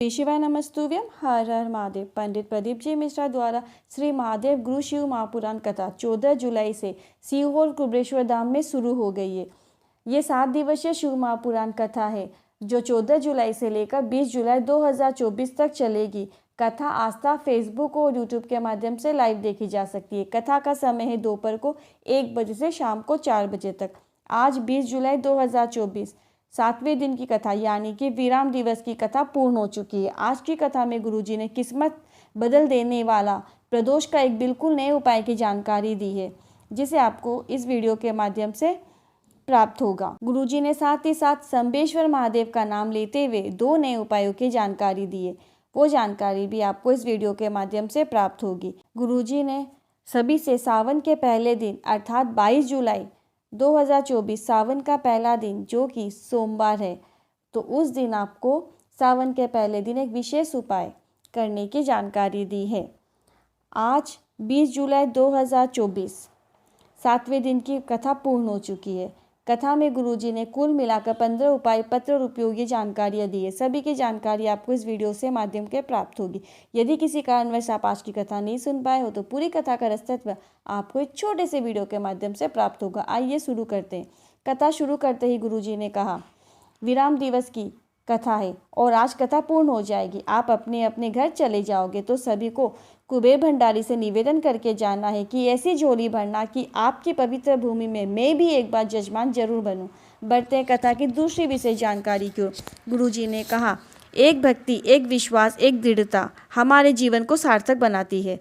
शिवाय नमस्तुभ्यम। हर हर महादेव। पंडित प्रदीप जी मिश्रा द्वारा श्री महादेव गुरु शिव महापुराण कथा 14 जुलाई से सीहोर कुबेरेश्वर धाम में शुरू हो गई है। ये 7 दिवसीय शिव महापुराण कथा है जो 14 जुलाई से लेकर 20 जुलाई 2024 तक चलेगी। कथा आस्था फेसबुक और यूट्यूब के माध्यम से लाइव देखी जा सकती है। कथा का समय है दोपहर को 1 बजे से शाम को 4 बजे तक। आज 20 जुलाई 2024 7वें दिन की कथा यानी कि विराम दिवस की कथा पूर्ण हो चुकी है। आज की कथा में गुरुजी ने किस्मत बदल देने वाला प्रदोष का एक बिल्कुल नए उपाय की जानकारी दी है, जिसे आपको इस वीडियो के माध्यम से प्राप्त होगा। गुरुजी ने साथ ही साथ संबेश्वर महादेव का नाम लेते हुए 2 नए उपायों की जानकारी दी है। वो जानकारी भी आपको इस वीडियो के माध्यम से प्राप्त होगी। गुरुजी ने सभी से सावन के पहले दिन अर्थात 22 जुलाई 2024 सावन का पहला दिन जो कि सोमवार है, तो उस दिन आपको सावन के पहले दिन एक विशेष उपाय करने की जानकारी दी है। आज 20 जुलाई 2024 7वें दिन की कथा पूर्ण हो चुकी है। कथा में गुरुजी ने कुल मिलाकर 15 उपाय पत्र और उपयोगी जानकारियाँ दी है। सभी की जानकारी आपको इस वीडियो से माध्यम के प्राप्त होगी। यदि किसी कारणवश आप आज की कथा नहीं सुन पाए हो तो पूरी कथा का रहस्य आपको एक छोटे से वीडियो के माध्यम से प्राप्त होगा। आइए शुरू करते हैं। कथा शुरू करते ही गुरुजी ने कहा, विराम दिवस की कथा है और आज कथा पूर्ण हो जाएगी। आप अपने अपने घर चले जाओगे तो सभी को कुबेर भंडारी से निवेदन करके जाना है कि ऐसी झोली भरना कि आपकी पवित्र भूमि में मैं भी एक बार जजमान जरूर बनूं। बढ़ते हैं कथा की दूसरी विशेष जानकारी की ओर। गुरुजी ने कहा, एक भक्ति, एक विश्वास, एक दृढ़ता हमारे जीवन को सार्थक बनाती है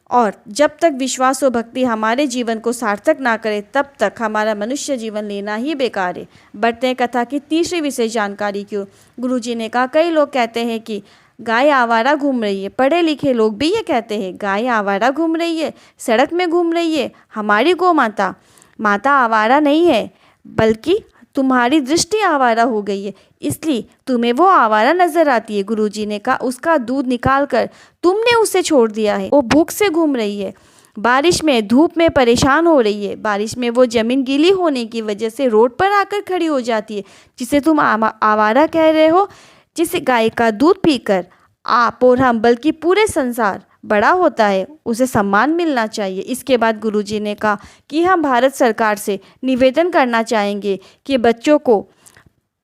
और जब तक विश्वास और भक्ति हमारे जीवन को सार्थक ना करे तब तक हमारा मनुष्य जीवन लेना ही बेकार है। बढ़ते हैं कथा की तीसरी विशेष जानकारी की ओर। गुरुजी ने कहा, कई लोग कहते हैं कि गाय आवारा घूम रही है। पढ़े लिखे लोग भी ये कहते हैं गाय आवारा घूम रही है, सड़क में घूम रही है। हमारी गौ माता आवारा नहीं है, बल्कि तुम्हारी दृष्टि आवारा हो गई है, इसलिए तुम्हें वो आवारा नजर आती है। गुरुजी ने कहा, उसका दूध निकाल कर तुमने उसे छोड़ दिया है। वो भूख से घूम रही है, बारिश में धूप में परेशान हो रही है। बारिश में वो जमीन गीली होने की वजह से रोड पर आकर खड़ी हो जाती है, जिसे तुम आवारा कह रहे हो। जिस गाय का दूध पीकर आप और हम बल्कि पूरे संसार बड़ा होता है, उसे सम्मान मिलना चाहिए। इसके बाद गुरुजी ने कहा कि हम भारत सरकार से निवेदन करना चाहेंगे कि बच्चों को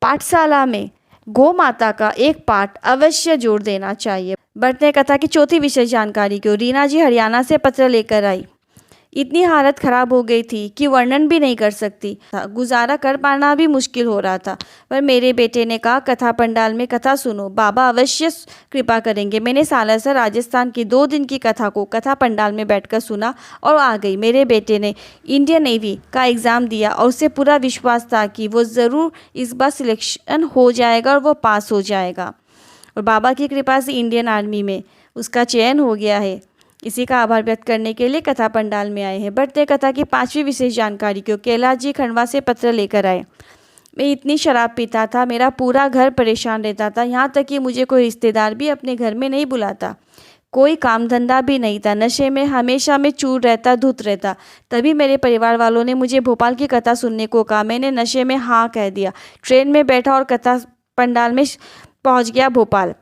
पाठशाला में गौ माता का एक पाठ अवश्य जोड़ देना चाहिए। बढ़ते कथा की चौथी विशेष जानकारी की ओर। रीना जी हरियाणा से पत्र लेकर आई। इतनी हालत खराब हो गई थी कि वर्णन भी नहीं कर सकती। गुजारा कर पाना भी मुश्किल हो रहा था, पर मेरे बेटे ने कहा, कथा पंडाल में कथा सुनो, बाबा अवश्य कृपा करेंगे। मैंने सालासर राजस्थान की 2 दिन की कथा को कथा पंडाल में बैठकर सुना और आ गई। मेरे बेटे ने इंडियन नेवी का एग्ज़ाम दिया और उसे पूरा विश्वास था कि वो ज़रूर इस बार सिलेक्शन हो जाएगा और वो पास हो जाएगा, और बाबा की कृपा से इंडियन आर्मी में उसका चयन हो गया है। इसी का आभार व्यक्त करने के लिए कथा पंडाल में आए हैं। बढ़ते कथा की 5वीं विशेष जानकारी को। कैलाश जी खंडवा से पत्र लेकर आए। मैं इतनी शराब पीता था, मेरा पूरा घर परेशान रहता था, यहाँ तक कि मुझे कोई रिश्तेदार भी अपने घर में नहीं बुलाता। कोई काम धंधा भी नहीं था, नशे में हमेशा मैं चूर रहता, धुत रहता। तभी मेरे परिवार वालों ने मुझे भोपाल की कथा सुनने को कहा। मैंने नशे में हाँ कह दिया। ट्रेन में बैठा और कथा पंडाल में पहुँच गया भोपाल।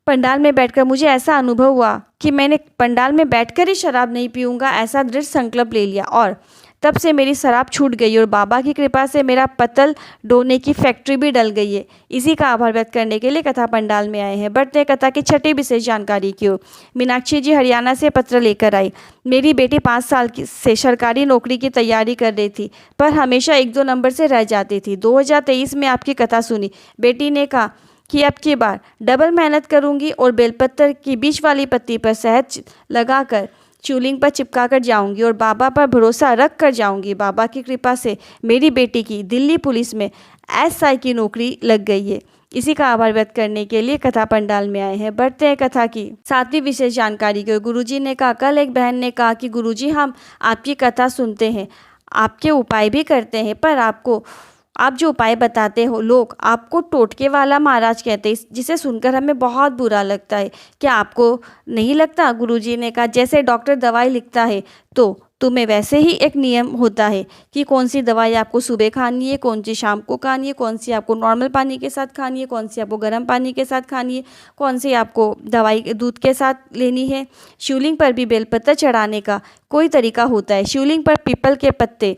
पंडाल में बैठकर मुझे ऐसा अनुभव हुआ कि मैंने पंडाल में बैठकर ही शराब नहीं पीऊँगा, ऐसा दृढ़ संकल्प ले लिया और तब से मेरी शराब छूट गई और बाबा की कृपा से मेरा पतल डोने की फैक्ट्री भी डल गई है। इसी का आभार व्यक्त करने के लिए कथा पंडाल में आए हैं। बढ़ते कथा की 6ठी विशेष जानकारी की ओर। मीनाक्षी जी हरियाणा से पत्र लेकर आई। मेरी बेटी 5 साल से सरकारी नौकरी की तैयारी कर रही थी, पर हमेशा 1-2 नंबर से रह जाती थी। 2023 में आपकी कथा सुनी। बेटी ने कहा कि अब की बार डबल मेहनत करूंगी और बेलपत्र की बीच वाली पत्ती पर शहद लगाकर चूलिंग पर चिपका कर जाऊंगी और बाबा पर भरोसा रख कर जाऊंगी। बाबा की कृपा से मेरी बेटी की दिल्ली पुलिस में एसआई की नौकरी लग गई है। इसी का आभार व्यक्त करने के लिए कथा पंडाल में आए हैं। बढ़ते हैं कथा की 7वीं विशेष जानकारी को। गुरुजी ने कहा, कल एक बहन ने कहा कि गुरुजी हम आपकी कथा सुनते हैं, आपके उपाय भी करते हैं, पर आप जो उपाय बताते हो लोग आपको टोटके वाला महाराज कहते हैं, जिसे सुनकर हमें बहुत बुरा लगता है। क्या आपको नहीं लगता? गुरुजी ने कहा, जैसे डॉक्टर दवाई लिखता है तो धातु में वैसे ही एक नियम होता है कि कौन सी दवाई आपको सुबह खानी है, कौन सी शाम को खानी है, कौन सी आपको नॉर्मल पानी के साथ खानी है, कौन सी आपको गर्म पानी के साथ खानी है, कौन सी आपको दवाई दूध के साथ लेनी है। शिवलिंग पर भी बेलपत्र चढ़ाने का कोई तरीका होता है। शिवलिंग पर पीपल के पत्ते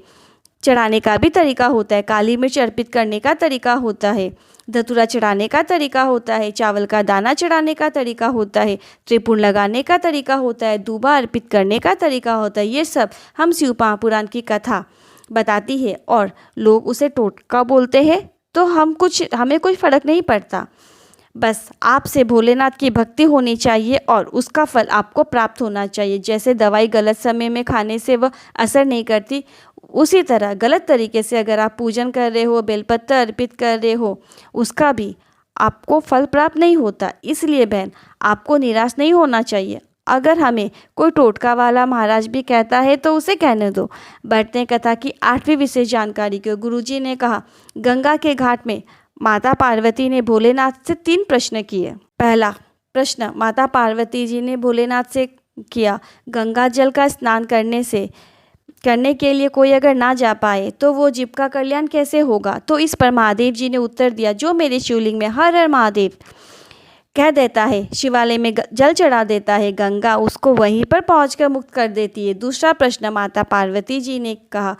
चढ़ाने का भी तरीका होता है। काली मिर्च अर्पित करने का तरीका होता है। धतूरा चढ़ाने का तरीका होता है। चावल का दाना चढ़ाने का तरीका होता है। त्रिपुण लगाने का तरीका होता है। दूबा अर्पित करने का तरीका होता है। ये सब हम शिव महापुराण की कथा बताती है और लोग उसे टोटका बोलते हैं, तो हमें कोई फ़र्क नहीं पड़ता। बस आपसे भोलेनाथ की भक्ति होनी चाहिए और उसका फल आपको प्राप्त होना चाहिए। जैसे दवाई गलत समय में खाने से वह असर नहीं करती, उसी तरह गलत तरीके से अगर आप पूजन कर रहे हो, बेलपत्र अर्पित कर रहे हो, उसका भी आपको फल प्राप्त नहीं होता। इसलिए बहन, आपको निराश नहीं होना चाहिए। अगर हमें कोई टोटका वाला महाराज भी कहता है तो उसे कहने दो। बढ़ते हैं कथा की 8वीं विशेष जानकारी की। गुरुजी ने कहा, गंगा के घाट में माता पार्वती ने भोलेनाथ से 3 प्रश्न किए। पहला प्रश्न माता पार्वती जी ने भोलेनाथ से किया, गंगा जल का स्नान करने के लिए कोई अगर ना जा पाए तो वो जीव का कल्याण कैसे होगा। तो इस पर महादेव जी ने उत्तर दिया, जो मेरे शिवलिंग में हर हर महादेव कह देता है, शिवालय में जल चढ़ा देता है, गंगा उसको वहीं पर पहुंचकर मुक्त कर देती है। दूसरा प्रश्न माता पार्वती जी ने कहा,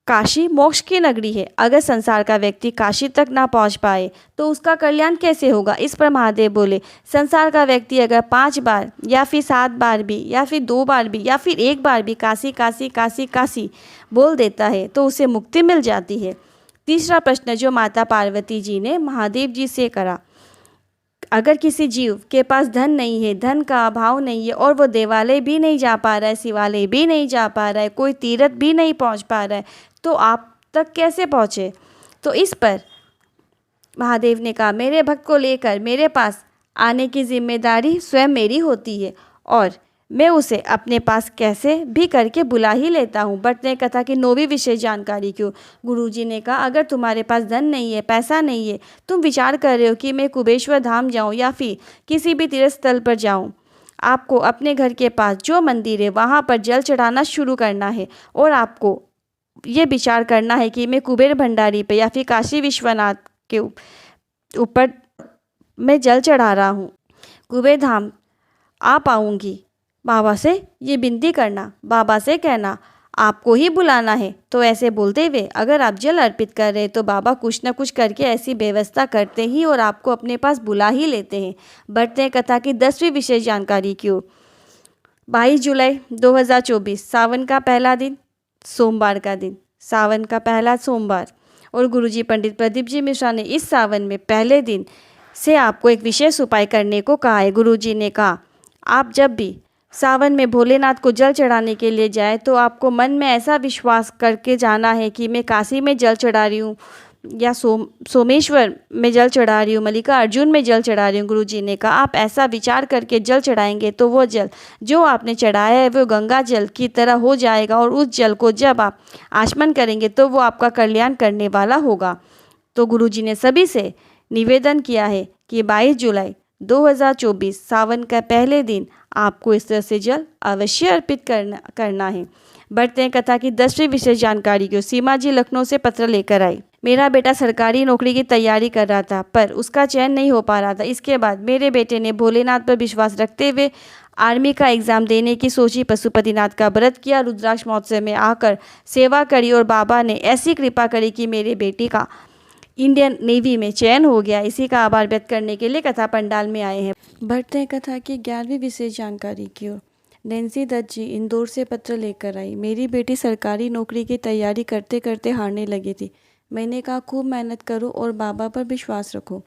काशी मोक्ष की नगरी है, अगर संसार का व्यक्ति काशी तक ना पहुंच पाए तो उसका कल्याण कैसे होगा। इस पर महादेव बोले, संसार का व्यक्ति अगर 5 बार या फिर 7 बार भी या फिर 2 बार भी या फिर 1 बार भी काशी काशी काशी काशी बोल देता है तो उसे मुक्ति मिल जाती है। तीसरा प्रश्न जो माता पार्वती जी ने महादेव जी से करा, अगर किसी जीव के पास धन नहीं है, धन का अभाव नहीं है और वो देवालय भी नहीं जा पा रहा है, शिवालय भी नहीं जा पा रहा है, कोई तीर्थ भी नहीं पहुंच पा रहा है, तो आप तक कैसे पहुँचे। तो इस पर महादेव ने कहा, मेरे भक्त को लेकर मेरे पास आने की जिम्मेदारी स्वयं मेरी होती है और मैं उसे अपने पास कैसे भी करके बुला ही लेता हूँ। बढ़ते कथा की 9वीं विशेष जानकारी क्यों। गुरुजी ने कहा, अगर तुम्हारे पास धन नहीं है, पैसा नहीं है, तुम विचार कर रहे हो कि मैं कुबेश्वर धाम जाऊँ या फिर किसी भी तीर्थ स्थल पर जाऊँ, आपको अपने घर के पास जो मंदिर है वहाँ पर जल चढ़ाना शुरू करना है और आपको ये विचार करना है कि मैं कुबेर भंडारी पे या फिर काशी विश्वनाथ के ऊपर मैं जल चढ़ा रहा हूँ। कुबेर धाम आ पाऊँगी, बाबा से ये विनती करना, बाबा से कहना आपको ही बुलाना है। तो ऐसे बोलते हुए अगर आप जल अर्पित कर रहे तो बाबा कुछ न कुछ करके ऐसी व्यवस्था करते ही और आपको अपने पास बुला ही लेते हैं। बढ़ते हैं कथा की 10वीं विशेष जानकारी की ओर। 22 जुलाई 2024 सावन का पहला दिन, सोमवार का दिन, सावन का पहला सोमवार, और गुरुजी पंडित प्रदीप जी मिश्रा ने इस सावन में पहले दिन से आपको एक विशेष उपाय करने को कहा है। गुरुजी ने कहा, आप जब भी सावन में भोलेनाथ को जल चढ़ाने के लिए जाए तो आपको मन में ऐसा विश्वास करके जाना है कि मैं काशी में जल चढ़ा रही हूँ या सोमेश्वर में जल चढ़ा रही हूँ, मल्लिकार्जुन में जल चढ़ा रही हूँ। गुरुजी ने कहा, आप ऐसा विचार करके जल चढ़ाएंगे तो वो जल जो आपने चढ़ाया है वो गंगा जल की तरह हो जाएगा और उस जल को जब आप आचमन करेंगे तो वो आपका कल्याण करने वाला होगा। तो गुरुजी ने सभी से निवेदन किया है कि 22 जुलाई 2024 सावन का पहले दिन आपको इस तरह से जल अवश्य अर्पित करना है। बढ़ते हैं कथा की 10वीं विशेष जानकारी को। सीमा जी लखनऊ से पत्र लेकर आई। मेरा बेटा सरकारी नौकरी की तैयारी कर रहा था पर उसका चयन नहीं हो पा रहा था। इसके बाद मेरे बेटे ने भोलेनाथ पर विश्वास रखते हुए आर्मी का एग्ज़ाम देने की सोची, पशुपतिनाथ का व्रत किया, रुद्राक्ष महोत्सव में आकर सेवा करी और बाबा ने ऐसी कृपा करी कि मेरे बेटे का इंडियन नेवी में चयन हो गया। इसी का आभार व्यक्त करने के लिए कथा पंडाल में आए हैं। बढ़ते हैं कथा की 11वीं विशेष जानकारी की ओर। नैन्सी दत्त जी इंदौर से पत्र लेकर आई। मेरी बेटी सरकारी नौकरी की तैयारी करते करते हारने लगी थी। मैंने कहा खूब मेहनत करो और बाबा पर विश्वास रखो।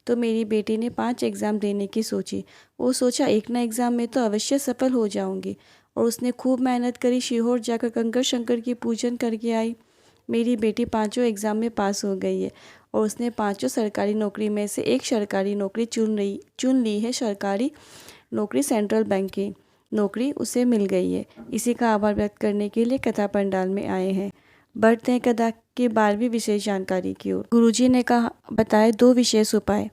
तो मेरी बेटी ने 5 एग्ज़ाम देने की सोची। वो सोचा एक ना एग्ज़ाम में तो अवश्य सफल हो जाऊंगी और उसने खूब मेहनत करी। सीहोर जाकर कंकर शंकर की पूजन करके आई। मेरी बेटी 5 एग्ज़ाम में पास हो गई है और उसने 5 सरकारी नौकरी में से एक सरकारी नौकरी चुन ली है। सरकारी नौकरी सेंट्रल बैंक की नौकरी उसे मिल गई है। इसी का आभार व्यक्त करने के लिए कथा पंडाल में आए हैं। बढ़ते हैं कथा की 12वीं विशेष जानकारी की ओर। गुरुजी ने कहा बताए 2 विशेष उपाय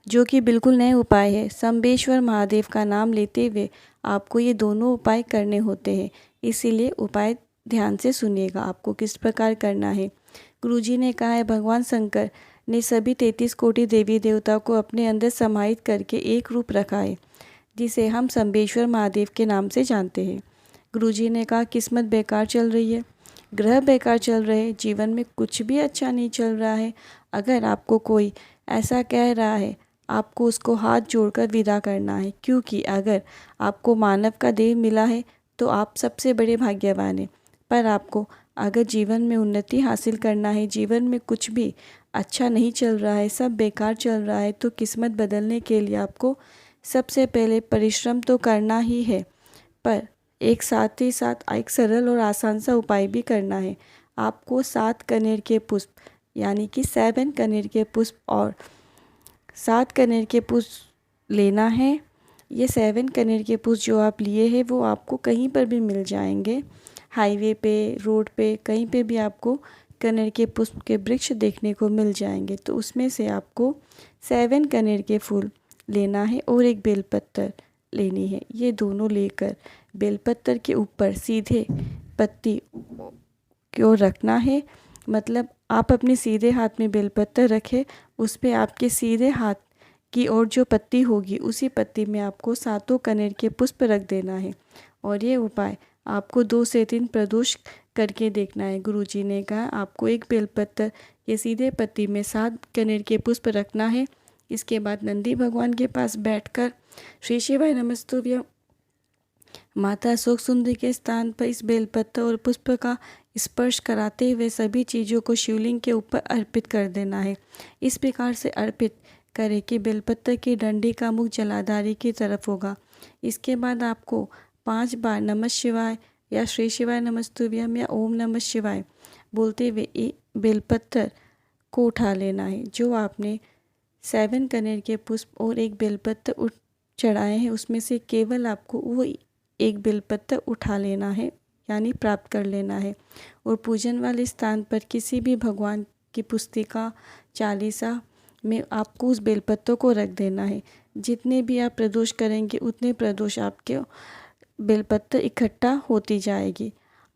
जो कि बिल्कुल नए उपाय है। संबेश्वर महादेव का नाम लेते हुए आपको ये दोनों उपाय करने होते हैं। इसीलिए उपाय ध्यान से सुनिएगा, आपको किस प्रकार करना है। गुरुजी ने कहा है, भगवान शंकर ने सभी 33 कोटि देवी देवताओं को अपने अंदर समाहित करके एक रूप रखा है, जिसे हम शंभेश्वर महादेव के नाम से जानते हैं। गुरुजी ने कहा, किस्मत बेकार चल रही है, ग्रह बेकार चल रहे हैं, जीवन में कुछ भी अच्छा नहीं चल रहा है। अगर आपको कोई ऐसा कह रहा है, आपको उसको हाथ जोड़कर विदा करना है, क्योंकि अगर आपको मानव का देह मिला है तो आप सबसे बड़े भाग्यवान हैं। पर आपको अगर जीवन में उन्नति हासिल करना है, जीवन में कुछ भी अच्छा नहीं चल रहा है, सब बेकार चल रहा है, तो किस्मत बदलने के लिए आपको सबसे पहले परिश्रम तो करना ही है, पर एक साथ ही साथ एक सरल और आसान सा उपाय भी करना है। आपको 7 कनेर के पुष्प, यानी कि 7 कनेर के पुष्प और 7 कनेर के पुष्प लेना है। ये 7 कनेर के पुष्प जो आप लिए हैं वो आपको कहीं पर भी मिल जाएंगे, हाईवे पे, रोड पे, कहीं पे भी आपको कनेर के पुष्प के वृक्ष देखने को मिल जाएंगे। तो उसमें से आपको 7 कनेर के फूल लेना है और एक बेलपत्र लेनी है। ये दोनों लेकर बेलपत्र के ऊपर सीधे पत्ती को रखना है, मतलब आप अपने सीधे हाथ में बेलपत्र रखें, उस पर आपके सीधे हाथ की ओर जो पत्ती होगी उसी पत्ती में आपको 7 कनेर के पुष्प रख देना है। और ये उपाय आपको 2 से 3 प्रदोष करके देखना है। गुरुजी ने कहा, आपको एक बेलपत्र ये सीधे पत्ती में 7 कनेर के पुष्प रखना है। इसके बाद नंदी भगवान के पास बैठकर श्री शिवाय नमस्तुभ्यं माता अशोक सुंदरी के स्थान पर इस बेलपत्र और पुष्प का स्पर्श कराते हुए सभी चीज़ों को शिवलिंग के ऊपर अर्पित कर देना है। इस प्रकार से अर्पित करें कि बेलपत्र की डंडी का मुख जलाधारी की तरफ होगा। इसके बाद आपको 5 बार नमः शिवाय या श्री शिवाय नमस्तुभ्यं या ओम नमः शिवाय बोलते हुए बेलपत्र को उठा लेना है। जो आपने 7 कनेर के पुष्प और एक बेलपत्र चढ़ाए हैं, उसमें से केवल आपको वो एक बेलपत्र उठा लेना है, यानी प्राप्त कर लेना है। और पूजन वाले स्थान पर किसी भी भगवान की पुस्तिका, चालीसा में आपको उस बेलपत्र को रख देना है। जितने भी आप प्रदोष करेंगे उतने प्रदोष आपके बेलपत्र इकट्ठा होती जाएगी,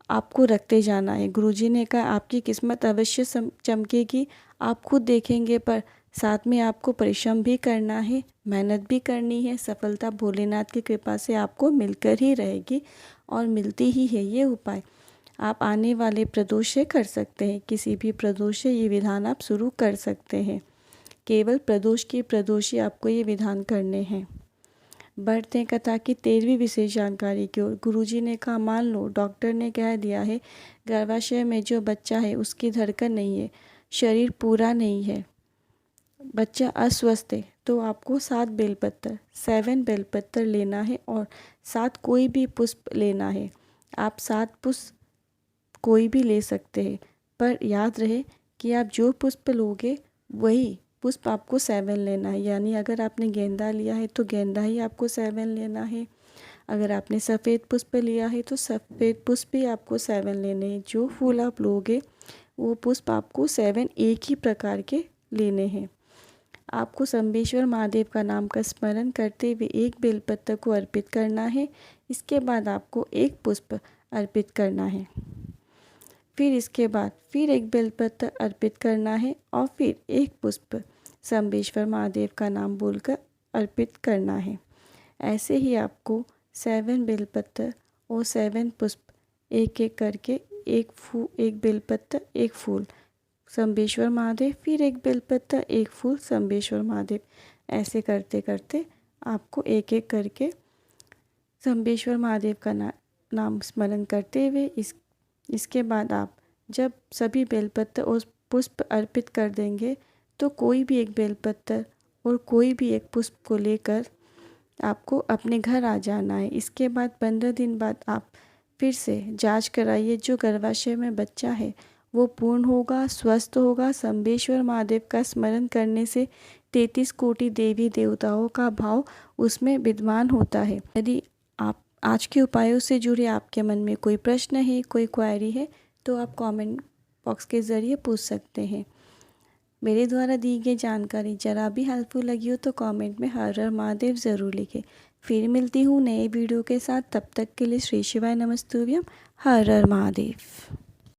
आपको रखते जाना है। गुरुजी ने कहा, आपकी किस्मत अवश्य चमकेगी, आप खुद देखेंगे, पर साथ में आपको परिश्रम भी करना है, मेहनत भी करनी है। सफलता भोलेनाथ की कृपा से आपको मिलकर ही रहेगी और मिलती ही है। ये उपाय आप आने वाले प्रदोष से कर सकते हैं, किसी भी प्रदोष से ये विधान आप शुरू कर सकते हैं। केवल प्रदोष की प्रदोषी आपको ये विधान करने हैं। बढ़ते हैं कथा की 13वीं विशेष जानकारी की ओर। गुरुजी ने कहा, मान लो डॉक्टर ने कह दिया है गर्भाशय में जो बच्चा है उसकी धड़कन नहीं है, शरीर पूरा नहीं है, बच्चा अस्वस्थ है, तो आपको 7 बेलपत्र लेना है और 7 कोई भी पुष्प लेना है। आप 7 पुष्प कोई भी ले सकते हैं, पर याद रहे कि आप जो पुष्प लोगे वही पुष्प आपको 7 लेना है। यानी अगर आपने गेंदा लिया है तो गेंदा ही आपको 7 लेना है, अगर आपने सफ़ेद पुष्प लिया है तो सफ़ेद पुष्प ही आपको 7 लेने हैं। जो फूल आप लोगे वो पुष्प आपको 7 एक ही प्रकार के लेने हैं। आपको शंभेश्वर महादेव का नाम का स्मरण करते हुए एक बेलपत्र को अर्पित करना है। इसके बाद आपको एक पुष्प अर्पित करना है, फिर इसके बाद फिर एक बेलपत्र अर्पित करना है और फिर एक पुष्प शंभेश्वर महादेव का नाम बोलकर अर्पित करना है। ऐसे ही आपको 7 बेलपत्र और 7 पुष्प एक एक करके एक बेलपत्र एक फूल शंभेश्वर महादेव, फिर एक बेलपत्र एक फूल शंभेश्वर महादेव, ऐसे करते करते आपको एक एक करके शंभेश्वर महादेव का नाम स्मरण करते हुए इसके बाद आप जब सभी बेलपत्र और पुष्प अर्पित कर देंगे तो कोई भी एक बेलपत्र और कोई भी एक पुष्प को लेकर आपको अपने घर आ जाना है। इसके बाद 15 दिन बाद आप फिर से जांच कराइए, जो गर्भाशय में बच्चा है वो पूर्ण होगा, स्वस्थ होगा। शंभेश्वर महादेव का स्मरण करने से 33 कोटि देवी देवताओं का भाव उसमें विद्यमान होता है। यदि आप आज के उपायों से जुड़े आपके मन में कोई प्रश्न है, कोई क्वेरी है, तो आप कमेंट बॉक्स के ज़रिए पूछ सकते हैं। मेरे द्वारा दी गई जानकारी जरा भी हेल्पफुल लगी हो तो कमेंट में हर हर महादेव ज़रूर लिखें। फिर मिलती हूँ नए वीडियो के साथ। तब तक के लिए श्री शिवाय नमस्तुभ्यम। हर हर महादेव।